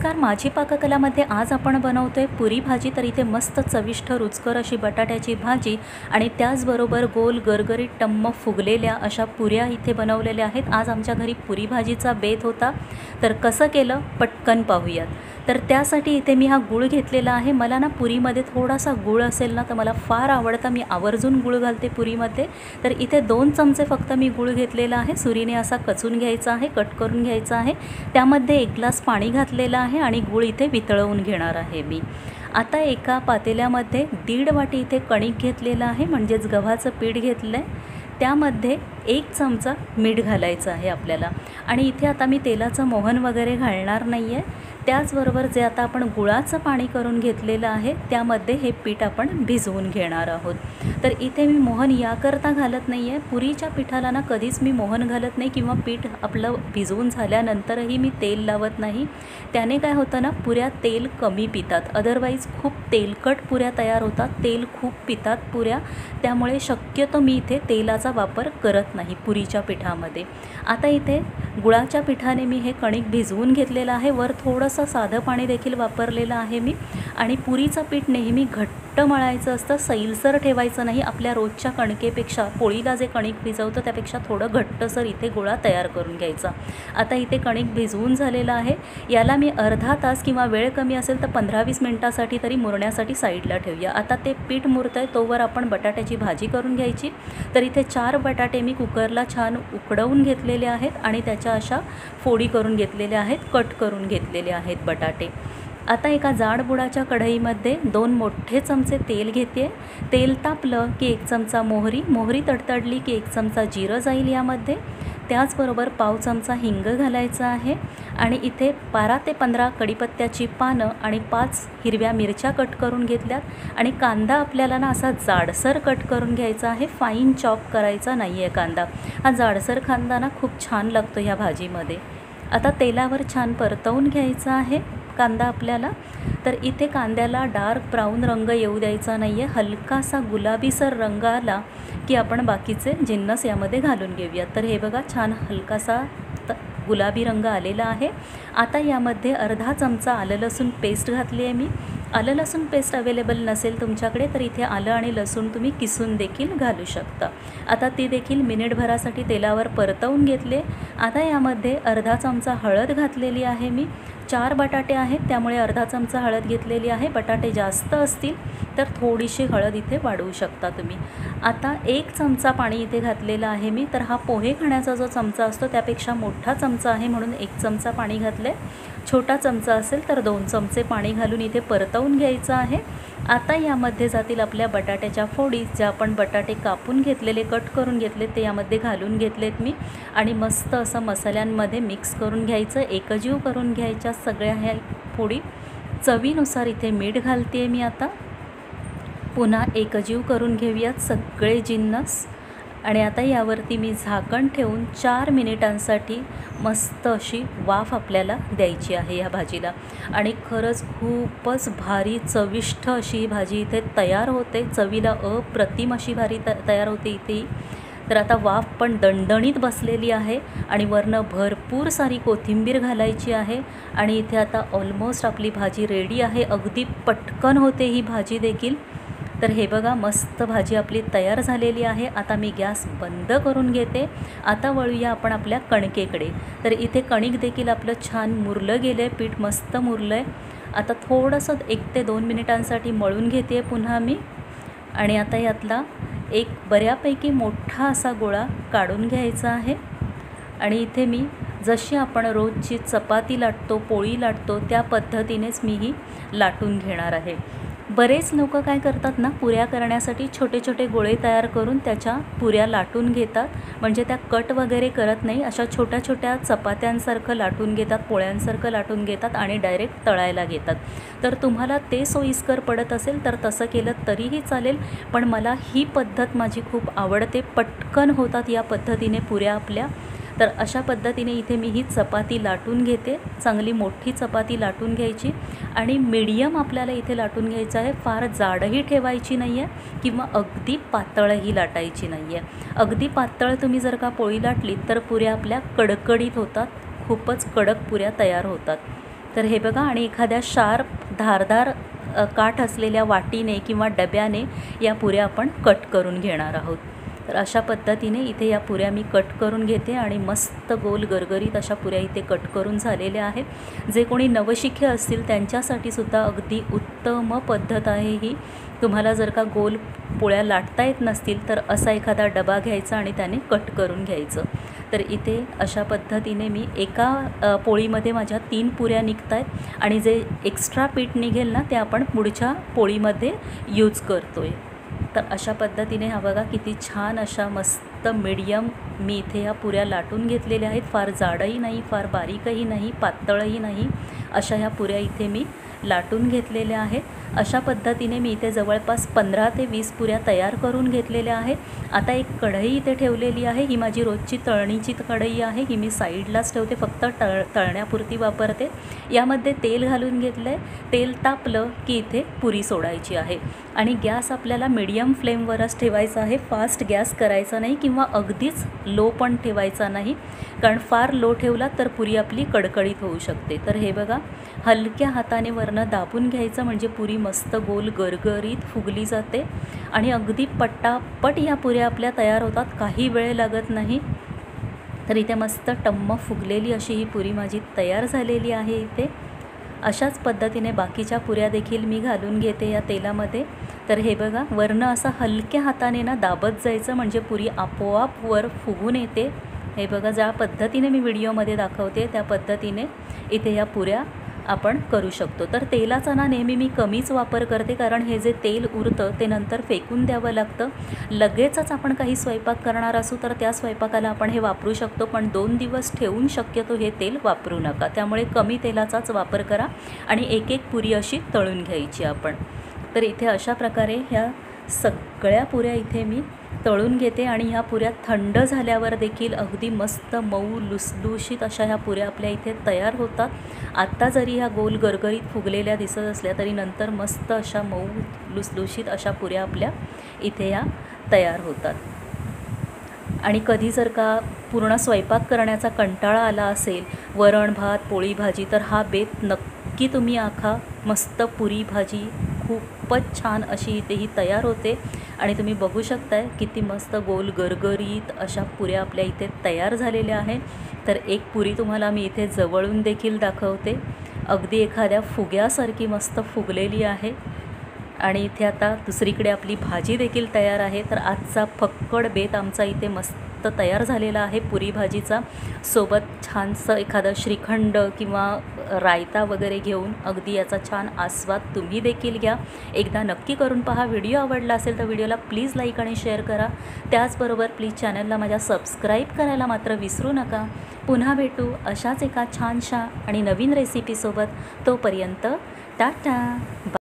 नमस्कार, माझी पाककलामध्ये आज आपण बनवतोय पुरी भाजी। तर इथे मस्त चविष्ट रुचकर अशी बटाट्याची भाजी आणि त्याचबरोबर गोल गरगरीत टम्म फुगलेल्या अशा पुऱ्या इथे बनवलेल्या आहेत। आज आमच्या घरी पुरी भाजीचा बेत होता, तर कसं केलं पटकन पाहूयात। तर त्यासाठी इथे मी हा गूळ घेतलेला आहे। मला ना पुरीमध्ये थोडासा गूळ असेल ना तर मला फार आवडतं, मी आवर्जून गूळ घालते पुरीमध्ये। तर इथे 2 चमचे फक्त मी गूळ घेतलेला आहे, सुरीने असा कचून घ्यायचा आहे, कट करून घ्यायचा आहे। त्यामध्ये 1 ग्लास पाणी घातलेलं आहे आणि गूळ इथे वितळवून घेणार आहे मी। आता एका पातेल्यामध्ये 1.5 वाटी इथे कणिक घेतलेलं आहे, म्हणजेच गव्हाचं पीठ घेतलं आहे। त्यामध्ये 1 चमचा मीठ घालायचं आहे आपल्याला। आणि इथे आता मी तेलाचं मोहन वगैरे घालणार नाही आहे। त्याचबरोबर जे आता आपण गुळाचं पाणी करून घेतलेलं आहे त्यामध्ये हे पीठ आपण भिजवून घेणार आहोत। तर इथे मी मोहन याकरता घालत नाही आहे, पुरीच्या पिठाला ना कधीच मी मोहन घालत नाही किंवा पीठ आपलं भिजवून झाल्यानंतरही मी तेल लावत नाही। त्याने काय होतं ना, पुऱ्या तेल कमी पितात, अदरवाईज खूप तेलकट पुऱ्या तयार होतात, तेल खूप पितात पुऱ्या। त्यामुळे शक्यतो मी इथे तेलाचा वापर करत नाही पुरीच्या पिठामध्ये। आता इथे गुळाच्या पिठाने मी हे कणिक भिजवून घेतलेलं आहे, वर थोडंसं साधं पाणी देखील वापरलेलं आहे मी। आणि पुरीचं पीठ नेहमी घट्ट मळायचं असतं, सैलसर ठेवायचं नाही। आपल्या रोजच्या कणकेपेक्षा, पोळीला जे कणिक भिजवतं त्यापेक्षा थोडं घट्टसर इथे गोळा तयार करून घ्यायचा। आता इथे कणिक भिजवून झालेलं आहे, याला मी अर्धा तास किंवा वेळ कमी असेल तर 15-20 मिनिटासाठी तरी मुरण्यासाठी साईडला ठेवूया। आता ते पीठ मुरतंय तोवर आपण बटाट्याची भाजी करून घ्यायची। तर इथे 4 बटाटे मी कुकरला छान उकडवून घेतलेले आहेत आणि त्याच्या अशा फोडी करून घेतलेल्या आहेत, कट करून घेतलेले आहेत बटाटे। आता एका जाड बुडाच्या कढईमध्ये 2 मोठे चमचे तेल घेते। तेल तापलं की 1 चमचा मोहरी तडतडली की 1 चमचा जिरं जाईल यामध्ये। त्याचबरोबर पाव चमचा हिंग घालायचा आहे आणि इथे 12 ते 15 कढीपत्त्याची पानं आणि 5 हिरव्या मिरच्या कट करून घेतल्यात। आणि कांदा आपल्याला ना असा जाडसर कट करून घ्यायचा आहे, फाईन चॉप करायचा नाही आहे कांदा। हा जाडसर कांदा ना खूप छान लागतो ह्या भाजीमध्ये। आता तेलावर छान परतवून घ्यायचा आहे कांदा आपल्याला। तर इथे कांद्याला डार्क ब्राऊन रंग येऊ द्यायचा नाही आहे, हलकासा गुलाबीसर रंग आला की आपण बाकीचे जिन्नस यामध्ये घालून घेऊयात। तर हे बघा छान हलकासा गुलाबी रंग आलेला आहे। आता यामध्ये अर्धा चमचा आलं लसूण पेस्ट घातली आहे मी। आलं लसूण पेस्ट अवेलेबल नसेल तुमच्याकडे तर इथे आलं आणि लसूण तुम्ही किसून देखील घालू शकता। आता ती देखील मिनिटभरासाठी तेलावर परतवून घेतले। आता यामध्ये अर्धा चमचा हळद घातलेली आहे मी। 4 बटाटे आहेत त्यामुळे अर्धा चमचा हळद घेतलेली आहे, बटाटे जास्त असतील तर थोडीशी हळद इथे वाढवू शकता तुम्ही। आता 1 चमचा पाणी इथे घातलेला आहे मी। तर हा पोहे खाण्याचा जो चमचा असतो त्यापेक्षा मोठा चमचा आहे म्हणून 1 चमचा पाणी घातले। छोटा चमचा असेल तर 2 चमचे पाणी घालून इथे परतवून घ्यायचं आहे। आता यामध्ये जातील आपल्या बटाट्याच्या फोडी, ज्या आपण बटाटे कापून घेतलेले, कट करून घेतले ते यामध्ये घालून घेतलेत मी। आणि मस्त असं मसाल्यांमध्ये मिक्स करून घ्यायचं, एकजीव करून घ्यायच्या सगळ्या ह्या फोडी। चवीनुसार इथे मीठ घालते मी आता। पुन्हा एकजीव करून घेऊयात सगळे जिन्नस। आणि आता यावरती मी झाकण ठेवून 4 मिनिटांसाठी मस्त अशी वाफ आपल्याला द्यायची आहे या भाजीला। आणि खरंच खूपच भारी चविष्ट अशी ही भाजी इथे तयार होते, चवीला अप्रतिम अशी भारी तयार होते इथे। तर आता वाफ पण दणदणीत बसलेली आहे आणि वरनं भरपूर सारी कोथिंबीर घालायची आहे। आणि इथे आता ऑलमोस्ट आपली भाजी रेडी आहे, अगदी पटकन होते ही भाजी देखील। तर हे बघा मस्त भाजी आपली तयार झालेली आहे। आता मी गॅस बंद करून घेते। आता वळूया आपण आपल्या कणकेकडे। तर इथे कणिक देखील आपलं छान मुरलं गेलं आहे, पीठ मस्त मुरलं आहे। आता थोडंसं 1 ते 2 मिनिटांसाठी मळून घेते पुन्हा मी। आणि आता यातला एक बऱ्यापैकी मोठा असा गोळा काढून घ्यायचा आहे। आणि इथे मी जशी आपण रोजची चपाती लाटतो, पोळी लाटतो त्या पद्धतीनेच मी ही लाटून घेणार आहे। बरेच लोक काय करतात ना, पुऱ्या करण्यासाठी छोटे छोटे गोळे तयार करून त्याच्या पुऱ्या लाटून घेतात, म्हणजे त्या कट वगैरे करत नाही, अशा छोट्या छोट्या चपात्यांसारखं लाटून घेतात, पोळ्यांसारखं लाटून घेतात आणि डायरेक्ट तळायला घेतात। तर तुम्हाला ते सोयीस्कर पडत असेल तर तसं केलं तरीही चालेल, पण मला ही पद्धत माझी खूप आवडते, पटकन होतात या पद्धतीने पुऱ्या आपल्या। तर अशा पद्धतीने इथे मी ही चपाती लाटून घेते, चांगली मोठी चपाती लाटून घ्यायची आणि मीडियम आपल्याला इथे लाटून घ्यायचं आहे, फार जाडही ठेवायची नाही आहे किंवा अगदी पातळही लाटायची नाही आहे। अगदी पातळ तुम्ही जर का पोळी लाटली तर पुऱ्या आपल्या कडकडीत होतात, खूपच कडक पुऱ्या तयार होतात। तर हे बघा, आणि एखाद्या शार्प धारदार काठ असलेल्या वाटीने किंवा डब्याने या पुऱ्या आपण कट करून घेणार आहोत. तर अशा पद्धतीने इथे या पुऱ्या मी कट करून घेते आणि मस्त गोल गरगरीत अशा पुऱ्या इथे कट करून झालेल्या आहेत. जे कोणी नवशिके असतील त्यांच्यासाठी सुद्धा अगदी उत्तम पद्धत आहे ही. तुम्हाला जर का गोल पोळ्या लाटता येत नसतील तर असा एखादा डबा घ्यायचा आणि त्याने कट करून घ्यायचं. तर इथे अशा पद्धतीने मी एका पोळीमध्ये माझ्या 3 पुऱ्या निघत आहेत आणि जे एक्स्ट्रा पीठ निघेल ना ते आपण पुढच्या पोळीमध्ये यूज करतो आहे. तर अशा पद्धतीने हा बघा किती छान अशा मस्त मीडियम मी इथे ह्या पुऱ्या लाटून घेतलेल्या आहेत. फार जाडही नाही, फार बारीकही नाही, पातळही नाही, अशा ह्या पुऱ्या इथे मी लाटून घेतलेल्या आहेत. अशा पद्धतीने मी इथे जवळपास 15 ते 20 पुऱ्या तयार करून घेतलेल्या आहेत. आता एक कढई इथे ठेवलेली आहे. ही माझी रोजची तळणीची कढई आहे. ही मी साईडलाच ठेवते, फक्त तळण्यापुरती वापरते. यामध्ये तेल घालून घेतलं आहे. तेल तापलं की इथे पुरी सोडायची आहे आणि गॅस आपल्याला मीडियम फ्लेमवरच ठेवायचा आहे. फास्ट गॅस करायचा नाही किंवा अगदीच लो पण ठेवायचा नाही, कारण फार लो ठेवला तर पुरी आपली कडकडीत होऊ शकते. तर हे बघा, हलक्या हाताने वरनं दाबून घ्यायचं म्हणजे पुरी मस्त गोल गरगरीत फुगली जाते आणि अगदी पटापट या पुऱ्या आपल्या तयार होतात, काही वेळ लागत नाही. तर इथे मस्त टम्म फुगलेली अशी ही पुरी माझी तयार झालेली आहे. इथे अशाच पद्धतीने बाकीच्या पुऱ्या देखील मी घालून घेते या तेलामध्ये. तर हे बघा, वरनं असं हलक्या हाताने ना दाबत जायचं म्हणजे पुरी आपोआप वर फुगून येते. हे बघा, ज्या पद्धतीने मी व्हिडिओमध्ये दाखवते त्या पद्धतीने इथे या पुऱ्या आपण करू शकतो. तर तेलाचा ना नेहमी मी कमीच वापर करते, कारण हे जे तेल उरतं ते नंतर फेकून द्यावं लागतं. लगेचच आपण काही स्वयंपाक करणार असू तर त्या स्वयंपाकाला आपण हे वापरू शकतो, पण 2 दिवस ठेवून शक्यतो हे तेल वापरू नका. त्यामुळे कमी तेलाचाच वापर करा आणि एक एक पुरी अशी तळून घ्यायची आपण. तर इथे अशा प्रकारे ह्या सगळ्या पुऱ्या इथे मी तळून घेते आणि ह्या पुऱ्या थंड झाल्यावर देखील अगदी मस्त मऊ लुसलुशीत अशा ह्या पुऱ्या आपल्या इथे तयार होतात. आत्ता जरी ह्या गोल गरगरीत फुगलेल्या दिसत असल्या तरी नंतर मस्त अशा मऊ लुसलुशीत अशा पुऱ्या आपल्या इथे ह्या तयार होतात. आणि कधी जर का पूर्ण स्वयंपाक करण्याचा कंटाळा आला असेल, वरण भात पोळी भाजी, तर हा बेत नक्की तुम्ही आखा. मस्त पुरी भाजी खूपच छान अशी इथे ही तयार होते आणि तुम्ही बघू शकताय किती मस्त गोल गरगरीत अशा पुऱ्या आपल्या इथे तयार झालेल्या आहेत. तर एक पुरी तुम्हाला मी इथे जवळून देखील दाखवते, अगदी एखाद्या फुग्यासारखी मस्त फुगलेली आहे. आणि इथे आता दुसरीकडे आपली भाजी देखील तयार आहे. तर आजचा फक्कड बेत आमचा इथे मस्त तयार झालेला आहे पुरी भाजीचा. सोबत छानसं एखादं श्रीखंड किंवा रायता वगैरे घेऊन अगदी याचा छान आस्वाद तुम्ही देखील घ्या. एकदा नक्की करून पहा. व्हिडिओ आवडला असेल तर व्हिडिओला प्लीज लाईक आणि शेअर करा. त्याचबरोबर प्लीज चॅनलला माझ्या सबस्क्राईब करायला मात्र विसरू नका. पुन्हा भेटू अशाच एका छानशा आणि नवीन रेसिपीसोबत. तोपर्यंत टाटा.